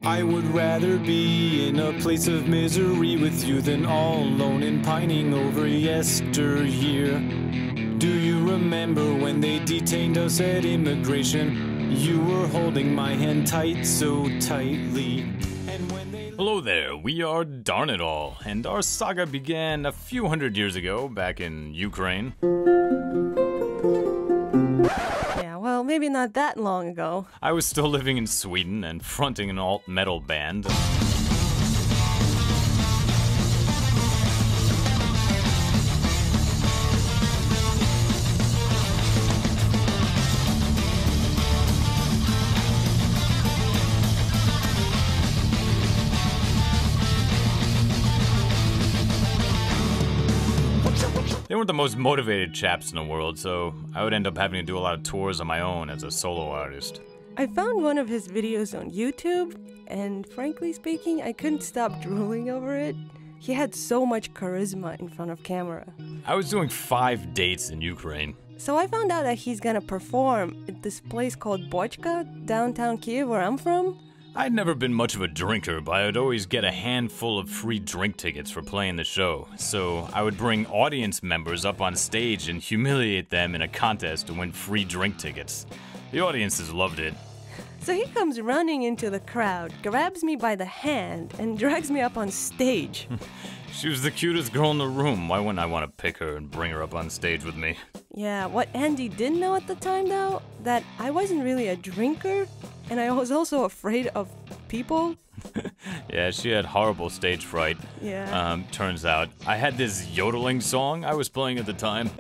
I would rather be in a place of misery with you than all alone and pining over yesteryear. Do you remember when they detained us at immigration? You were holding my hand tight, so tightly. And when they... Hello there, we are Darn It All, and our saga began a few hundred years ago, back in Ukraine. Yeah, well, maybe not that long ago. I was still living in Sweden and fronting an alt-metal band. They weren't the most motivated chaps in the world, so I would end up having to do a lot of tours on my own as a solo artist. I found one of his videos on YouTube, and frankly speaking, I couldn't stop drooling over it. He had so much charisma in front of camera. I was doing 5 dates in Ukraine. So I found out that he's gonna perform at this place called Whacky, downtown Kiev, where I'm from. I'd never been much of a drinker, but I'd always get a handful of free drink tickets for playing the show. So I would bring audience members up on stage and humiliate them in a contest to win free drink tickets. The audiences loved it. So he comes running into the crowd, grabs me by the hand, and drags me up on stage. She was the cutest girl in the room. Why wouldn't I want to pick her and bring her up on stage with me? Yeah, what Andy didn't know at the time, though, that I wasn't really a drinker, and I was also afraid of people. Yeah, she had horrible stage fright. Yeah. Turns out, I had this yodeling song I was playing at the time.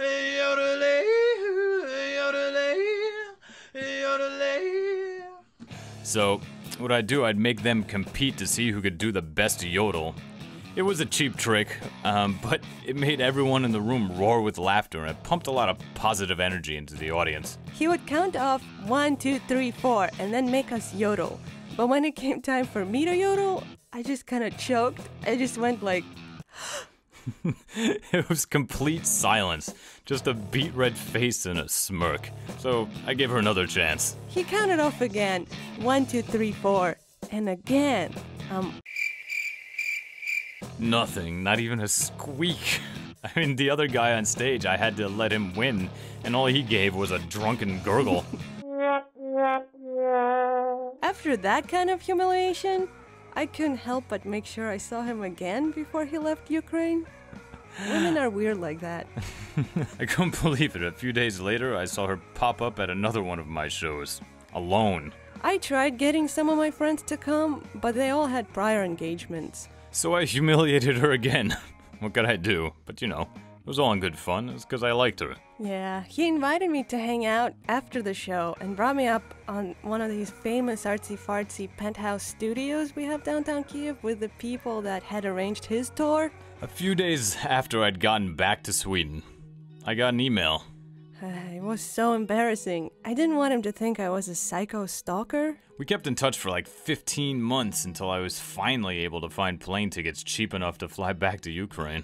So, what I'd do, I'd make them compete to see who could do the best yodel. It was a cheap trick, but it made everyone in the room roar with laughter, and it pumped a lot of positive energy into the audience. He would count off 1, 2, 3, 4, and then make us yodel. But when it came time for me to yodel, I just kind of choked. I just went like... It was complete silence, just a beet red face and a smirk. So I gave her another chance. He counted off again, 1, 2, 3, 4, and again. Nothing, not even a squeak. I mean, the other guy on stage, I had to let him win, and all he gave was a drunken gurgle. After that kind of humiliation, I couldn't help but make sure I saw him again before he left Ukraine. Women are weird like that. I couldn't believe it. A few days later, I saw her pop up at another one of my shows. Alone. I tried getting some of my friends to come, but they all had prior engagements. So I humiliated her again. What could I do? But you know, it was all in good fun. It's because I liked her. Yeah, he invited me to hang out after the show and brought me up on one of these famous artsy-fartsy penthouse studios we have downtown Kiev with the people that had arranged his tour. A few days after I'd gotten back to Sweden, I got an email. It was so embarrassing. I didn't want him to think I was a psycho stalker. We kept in touch for like 15 months until I was finally able to find plane tickets cheap enough to fly back to Ukraine.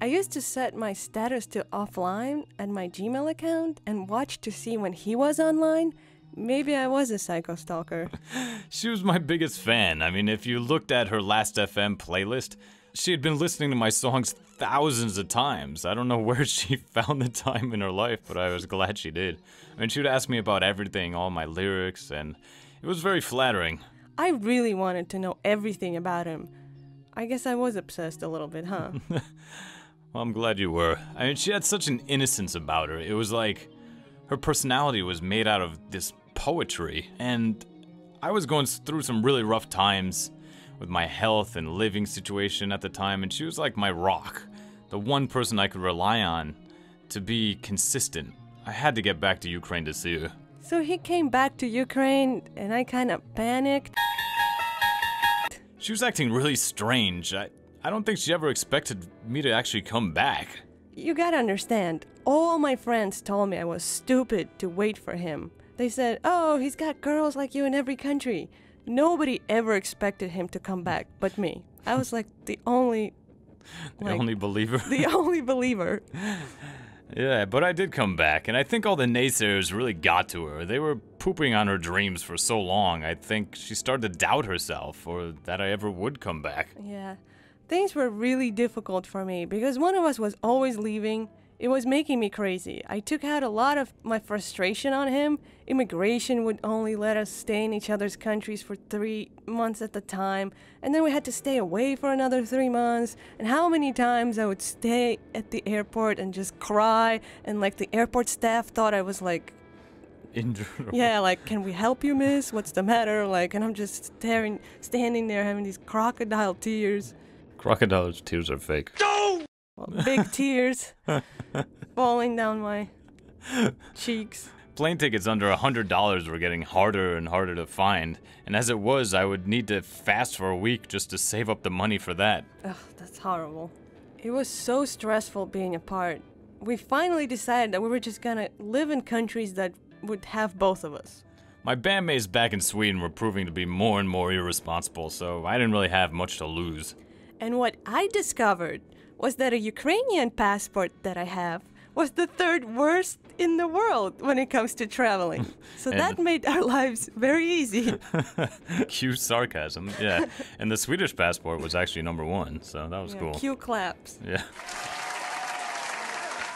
I used to set my status to offline at my Gmail account and watch to see when he was online. Maybe I was a psycho stalker. She was my biggest fan. I mean, if you looked at her Last FM playlist, she had been listening to my songs thousands of times. I don't know where she found the time in her life, but I was glad she did. I mean, she would ask me about everything, all my lyrics, and it was very flattering. I really wanted to know everything about him. I guess I was obsessed a little bit, huh? Well, I'm glad you were. I mean, she had such an innocence about her. It was like her personality was made out of this poetry, and I was going through some really rough times with my health and living situation at the time, and she was like my rock, the one person I could rely on to be consistent. I had to get back to Ukraine to see her. So he came back to Ukraine, and I kind of panicked. She was acting really strange. I don't think she ever expected me to actually come back. You gotta understand, all my friends told me I was stupid to wait for him. They said, oh, he's got girls like you in every country. Nobody ever expected him to come back but me. I was like the only... The only believer? The only believer. Yeah, but I did come back, and I think all the naysayers really got to her. They were pooping on her dreams for so long, I think she started to doubt herself, or that I ever would come back. Yeah. Things were really difficult for me because one of us was always leaving. It was making me crazy. I took out a lot of my frustration on him. Immigration would only let us stay in each other's countries for 3 months at a time, and then we had to stay away for another 3 months. And how many times I would stay at the airport and just cry, and like the airport staff thought I was like, yeah, like, can we help you, miss? What's the matter? Like, and I'm just standing there having these crocodile tears. Crocodile tears are fake. Well, big tears falling down my cheeks. Plane tickets under $100 were getting harder and harder to find, and as it was, I would need to fast for a week just to save up the money for that. Ugh, that's horrible. It was so stressful being apart. We finally decided that we were just gonna live in countries that would have both of us. My bandmates back in Sweden were proving to be more and more irresponsible, so I didn't really have much to lose. And what I discovered was that a Ukrainian passport that I have was the 3rd worst in the world when it comes to traveling. So that made our lives very easy. Cue sarcasm, yeah. And the Swedish passport was actually number 1, so that was cool. Cue claps. Yeah.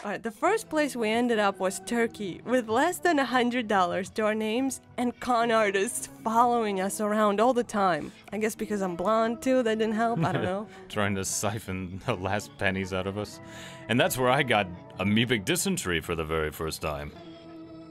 Alright, the first place we ended up was Turkey, with less than $100 to our names and con artists following us around all the time. I guess because I'm blonde too, that didn't help, I don't know. Trying to siphon the last pennies out of us. And that's where I got amoebic dysentery for the very first time.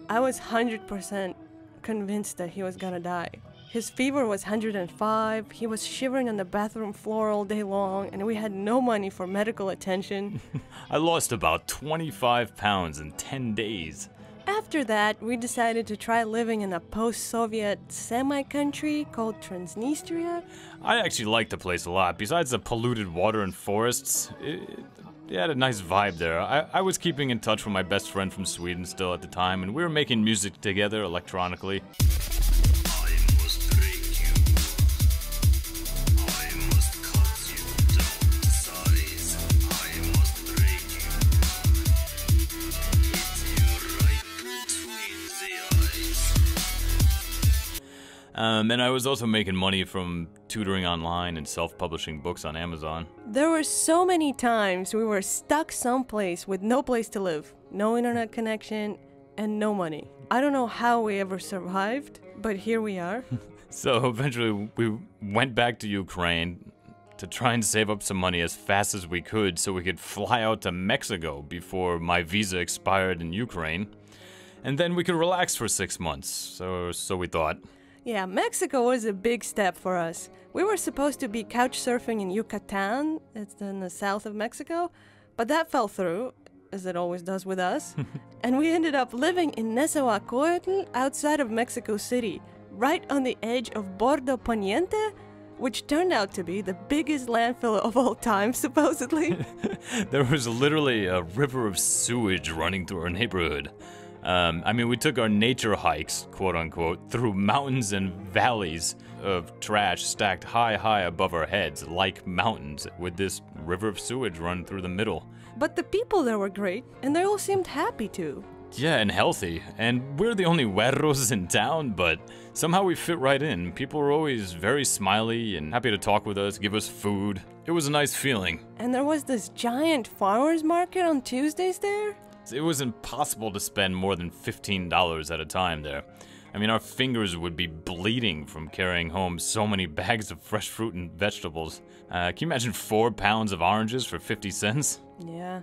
I was 100% convinced that he was gonna die. His fever was 105, he was shivering on the bathroom floor all day long, and we had no money for medical attention. I lost about 25 pounds in 10 days. After that, we decided to try living in a post-Soviet semi-country called Transnistria. I actually liked the place a lot. Besides the polluted water and forests, it had a nice vibe there. I was keeping in touch with my best friend from Sweden still at the time, and we were making music together electronically. And I was also making money from tutoring online and self-publishing books on Amazon. There were so many times we were stuck someplace with no place to live, no internet connection, and no money. I don't know how we ever survived, but here we are. So eventually we went back to Ukraine to try and save up some money as fast as we could so we could fly out to Mexico before my visa expired in Ukraine. And then we could relax for 6 months, so we thought. Yeah, Mexico was a big step for us. We were supposed to be couch surfing in Yucatan, it's in the south of Mexico, but that fell through, as it always does with us. And we ended up living in Nezahualcóyotl outside of Mexico City, right on the edge of Bordo Poniente, which turned out to be the biggest landfill of all time, supposedly. There was literally a river of sewage running through our neighborhood. We took our nature hikes, quote unquote, through mountains and valleys of trash stacked high above our heads, like mountains, with this river of sewage running through the middle. But the people there were great, and they all seemed happy too. Yeah, and healthy. And we're the only güeros in town, but somehow we fit right in. People were always very smiley and happy to talk with us, give us food. It was a nice feeling. And there was this giant farmers market on Tuesdays there. It was impossible to spend more than $15 at a time there. Our fingers would be bleeding from carrying home so many bags of fresh fruit and vegetables. Can you imagine 4 pounds of oranges for 50 cents? Yeah.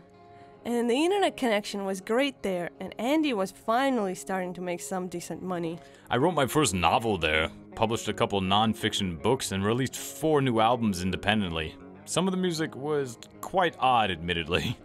And the internet connection was great there, and Andy was finally starting to make some decent money. I wrote my first novel there, published a couple non-fiction books, and released 4 new albums independently. Some of the music was quite odd, admittedly.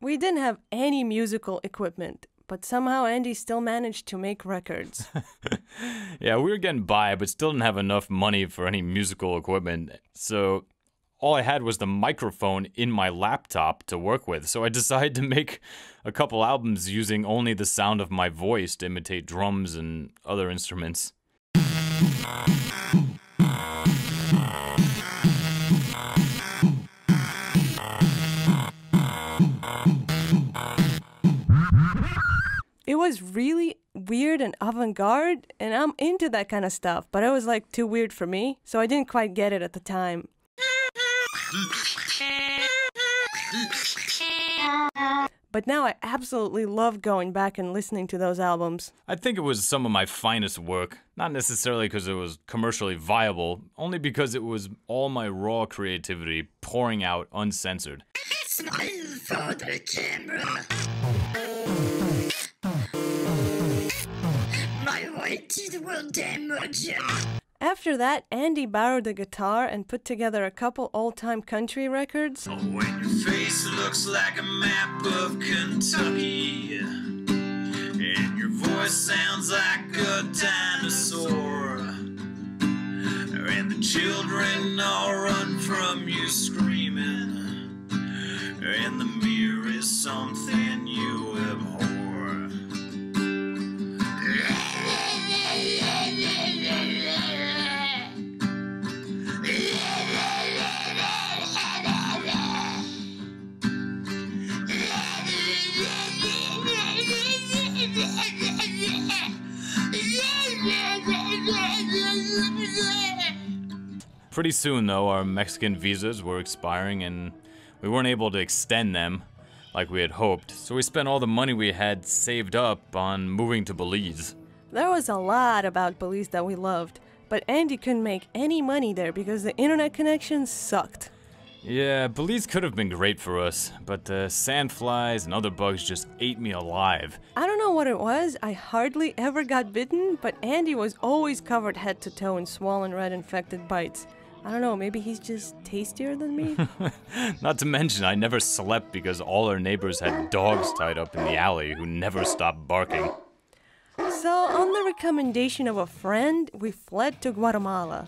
We didn't have any musical equipment, but somehow Andy still managed to make records. Yeah, we were getting by, but still didn't have enough money for any musical equipment. So all I had was the microphone in my laptop to work with. So I decided to make a couple albums using only the sound of my voice to imitate drums and other instruments. It was really weird and avant-garde, and I'm into that kind of stuff, but it was like too weird for me, so I didn't quite get it at the time. But now I absolutely love going back and listening to those albums. I think it was some of my finest work, not necessarily because it was commercially viable, only because it was all my raw creativity pouring out uncensored. Smile for the camera. My white teeth will damage you. After that, Andy borrowed a guitar and put together a couple old-time country records. Oh, when your face looks like a map of Kentucky, and your voice sounds like a dinosaur, and the children all run from you screaming, and the mirror is something you abhor. Pretty soon, though, our Mexican visas were expiring and we weren't able to extend them like we had hoped, so we spent all the money we had saved up on moving to Belize. There was a lot about Belize that we loved, but Andy couldn't make any money there because the internet connection sucked. Yeah, Belize could have been great for us, but the sandflies and other bugs just ate me alive. I don't know what it was, I hardly ever got bitten, but Andy was always covered head to toe in swollen red infected bites. I don't know, maybe he's just tastier than me? Not to mention, I never slept because all our neighbors had dogs tied up in the alley who never stopped barking. So, on the recommendation of a friend, we fled to Guatemala,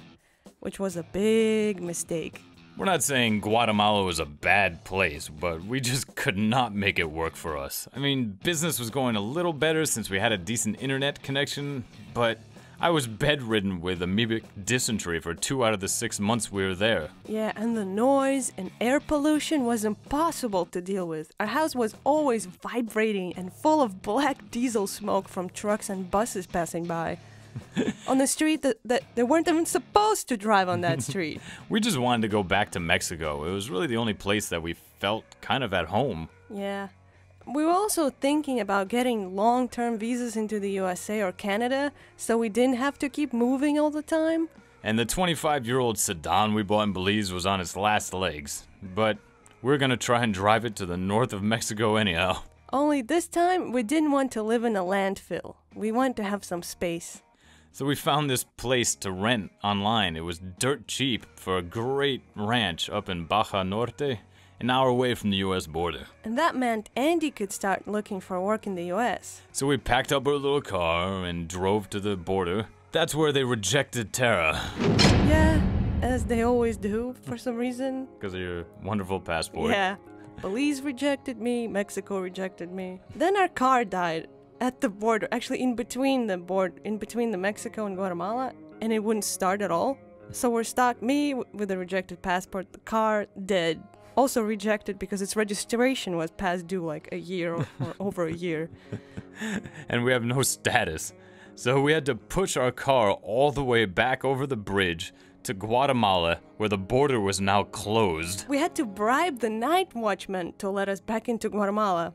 which was a big mistake. We're not saying Guatemala was a bad place, but we just could not make it work for us. I mean, business was going a little better since we had a decent internet connection, but I was bedridden with amoebic dysentery for 2 out of the 6 months we were there. Yeah, and the noise and air pollution was impossible to deal with. Our house was always vibrating and full of black diesel smoke from trucks and buses passing by. On the street that they weren't even supposed to drive on that street. We just wanted to go back to Mexico. It was really the only place that we felt kind of at home. Yeah. We were also thinking about getting long-term visas into the USA or Canada, so we didn't have to keep moving all the time. And the 25-year-old sedan we bought in Belize was on its last legs. But we're gonna try and drive it to the north of Mexico anyhow. Only this time, we didn't want to live in a landfill. We want to have some space. So we found this place to rent online. It was dirt cheap for a great ranch up in Baja Norte, an hour away from the US border. And that meant Andy could start looking for work in the US. So we packed up our little car and drove to the border. That's where they rejected Tara. Yeah, as they always do for some reason. Because of your wonderful passport. Yeah. Belize rejected me, Mexico rejected me. Then our car died at the border, actually in between the Mexico and Guatemala, and it wouldn't start at all. So we're stuck, me with a rejected passport, the car dead. Also rejected because its registration was past due like a year or over a year. And we have no status. So we had to push our car all the way back over the bridge to Guatemala, where the border was now closed. We had to bribe the night watchman to let us back into Guatemala.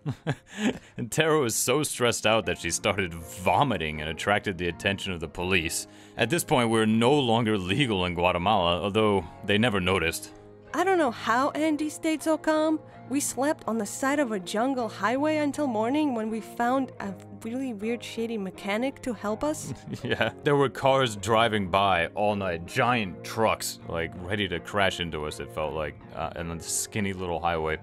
And Tara was so stressed out that she started vomiting and attracted the attention of the police. At this point, we were no longer legal in Guatemala, although they never noticed. I don't know how Andy stayed so calm. We slept on the side of a jungle highway until morning when we found a really weird shady mechanic to help us. Yeah, there were cars driving by all night, giant trucks, like ready to crash into us, it felt like, on the skinny little highway.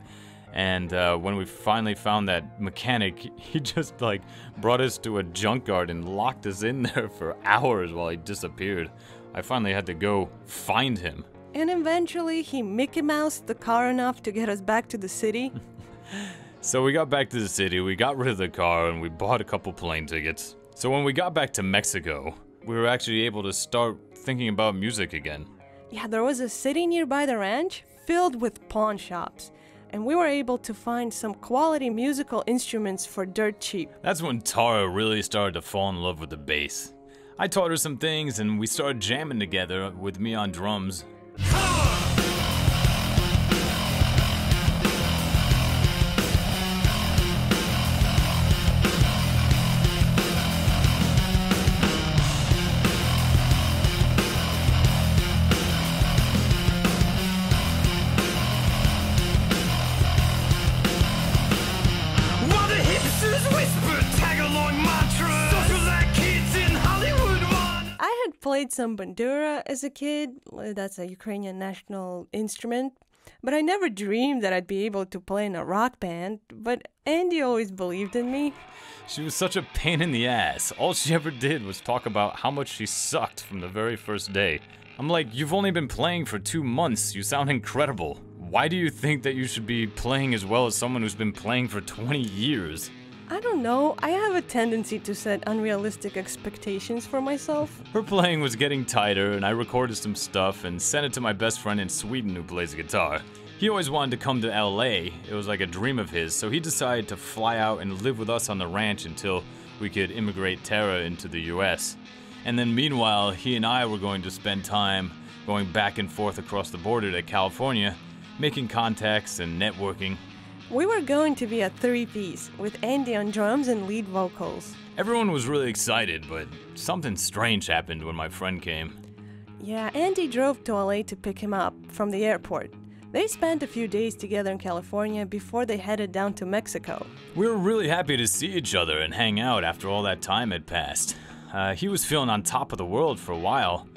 And when we finally found that mechanic, he just like brought us to a junkyard and locked us in there for hours while he disappeared. I finally had to go find him. And eventually he Mickey Moused the car enough to get us back to the city. So we got back to the city, we got rid of the car, and we bought a couple plane tickets. So when we got back to Mexico, we were actually able to start thinking about music again. Yeah, there was a city nearby the ranch filled with pawn shops. And we were able to find some quality musical instruments for dirt cheap. That's when Tara really started to fall in love with the bass. I taught her some things and we started jamming together with me on drums. Played some bandura as a kid. That's a Ukrainian national instrument. But I never dreamed that I'd be able to play in a rock band. But Andy always believed in me. She was such a pain in the ass. All she ever did was talk about how much she sucked from the very first day. I'm like, you've only been playing for 2 months. You sound incredible. Why do you think that you should be playing as well as someone who's been playing for 20 years? I don't know. I have a tendency to set unrealistic expectations for myself. Her playing was getting tighter, and I recorded some stuff and sent it to my best friend in Sweden who plays guitar. He always wanted to come to LA. It was like a dream of his, so he decided to fly out and live with us on the ranch until we could immigrate Tara into the US. And then meanwhile, he and I were going to spend time going back and forth across the border to California, making contacts and networking. We were going to be a 3-piece, with Andy on drums and lead vocals. Everyone was really excited, but something strange happened when my friend came. Yeah, Andy drove to LA to pick him up from the airport. They spent a few days together in California before they headed down to Mexico. We were really happy to see each other and hang out after all that time had passed. He was feeling on top of the world for a while,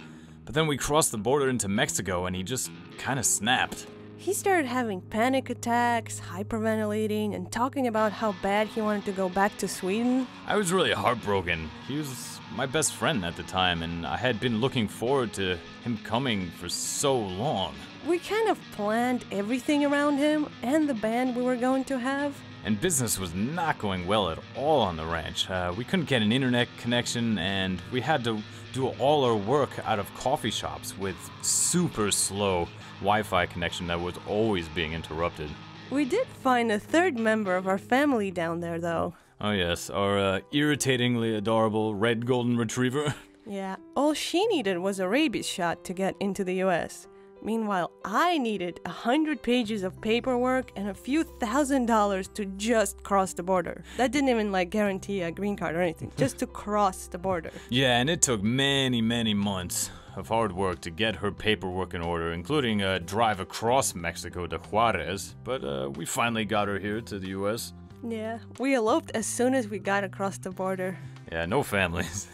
but then we crossed the border into Mexico and he just kind of snapped. He started having panic attacks, hyperventilating, and talking about how bad he wanted to go back to Sweden. I was really heartbroken. He was my best friend at the time, and I had been looking forward to him coming for so long. We kind of planned everything around him and the band we were going to have. And business was not going well at all on the ranch. We couldn't get an internet connection, and we had to do all our work out of coffee shops with super slow Wi-Fi connection that was always being interrupted. We did find a third member of our family down there, though. Oh yes, our irritatingly adorable red golden retriever. Yeah, all she needed was a rabies shot to get into the US. Meanwhile, I needed 100 pages of paperwork and a few $1,000s to just cross the border. That didn't even guarantee a green card or anything, just to cross the border. Yeah, and it took many months of hard work to get her paperwork in order, including a drive across Mexico to Juarez, but we finally got her here to the US. Yeah, we eloped as soon as we got across the border. Yeah, no families.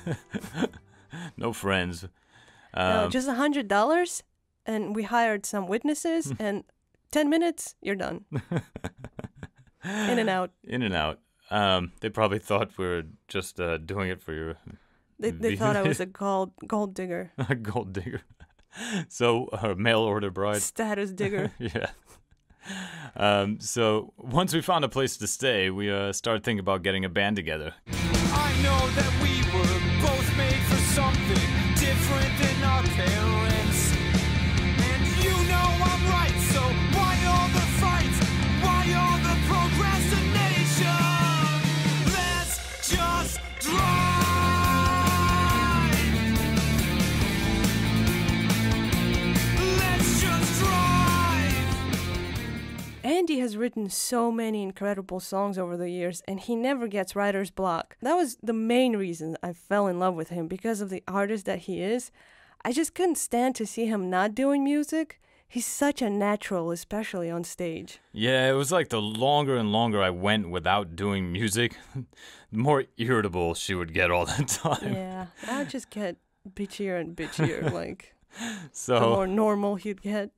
No friends. No, just $100, and we hired some witnesses, and 10 minutes, you're done. In and out. In and out. They probably thought we were just doing it for your... They thought I was a gold digger. A gold digger. So, a mail order bride. Status digger. Yeah. So, once we found a place to stay, we started thinking about getting a band together. I know that we were both made for something different than our parents. And you know I'm right, so why all the fight? Why all the procrastination? Let's just drive. Andy has written so many incredible songs over the years, and he never gets writer's block. That was the main reason I fell in love with him, because of the artist that he is. I just couldn't stand to see him not doing music. He's such a natural, especially on stage. Yeah, it was like the longer and longer I went without doing music, the more irritable she would get all the time. Yeah, I would just get bitchier and bitchier, So, the more normal he'd get.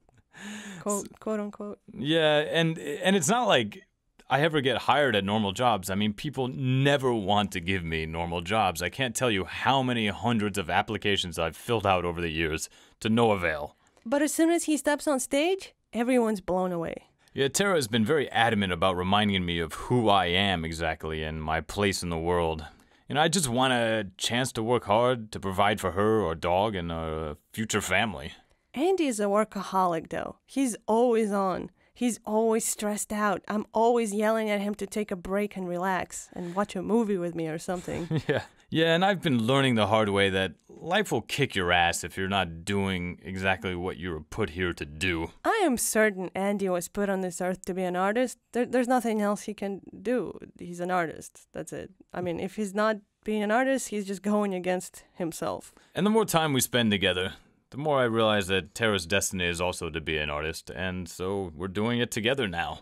quote unquote. Yeah, and it's not like I ever get hired at normal jobs. I mean, people never want to give me normal jobs. I can't tell you how many hundreds of applications I've filled out over the years to no avail. But as soon as he steps on stage, everyone's blown away. Yeah, Tara has been very adamant about reminding me of who I am exactly and my place in the world. I just want a chance to work hard to provide for her, our dog, and our future family. Andy is a workaholic, though. He's always on. He's always stressed out. I'm always yelling at him to take a break and relax and watch a movie with me or something. Yeah, and I've been learning the hard way that life will kick your ass if you're not doing exactly what you were put here to do. I am certain Andy was put on this earth to be an artist. There's nothing else he can do. He's an artist. That's it. I mean, if he's not being an artist, he's just going against himself. And the more time we spend together, the more I realize that Tara's destiny is also to be an artist, and so we're doing it together now.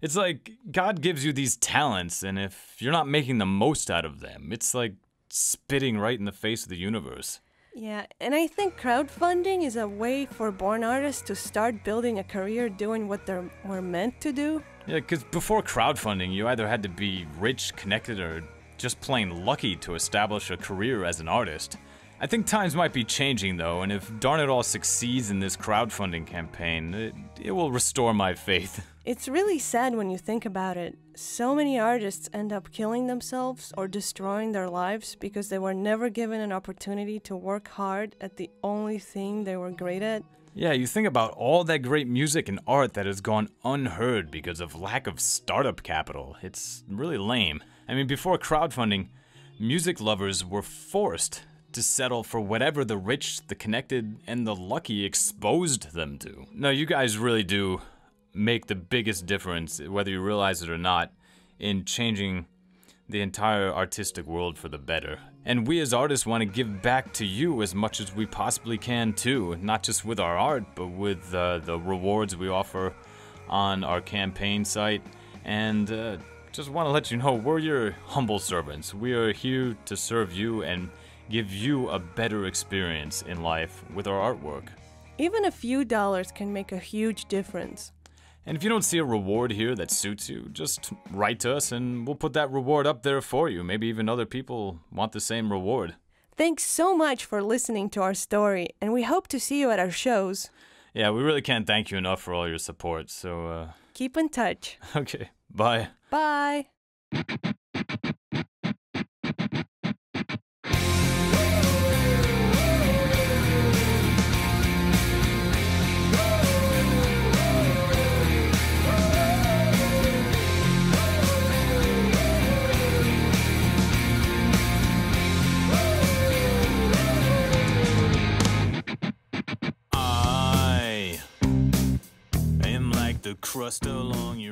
It's like God gives you these talents, and if you're not making the most out of them, it's like spitting right in the face of the universe. Yeah, and I think crowdfunding is a way for born artists to start building a career doing what they were meant to do. Yeah, because before crowdfunding, you either had to be rich, connected, or just plain lucky to establish a career as an artist. I think times might be changing, though, and if Darn It All succeeds in this crowdfunding campaign, it will restore my faith. It's really sad when you think about it. So many artists end up killing themselves or destroying their lives because they were never given an opportunity to work hard at the only thing they were great at. Yeah, you think about all that great music and art that has gone unheard because of lack of startup capital. It's really lame. I mean, before crowdfunding, music lovers were forced to settle for whatever the rich, the connected, and the lucky exposed them to. No, you guys really do make the biggest difference, whether you realize it or not, in changing the entire artistic world for the better. And we as artists want to give back to you as much as we possibly can too, not just with our art, but with the rewards we offer on our campaign site. And just want to let you know, we're your humble servants. We are here to serve you and give you a better experience in life with our artwork. Even a few dollars can make a huge difference. And if you don't see a reward here that suits you, just write to us and we'll put that reward up there for you. Maybe even other people want the same reward. Thanks so much for listening to our story, and we hope to see you at our shows. Yeah, we really can't thank you enough for all your support, so keep in touch. Okay, bye. Bye. The crust along your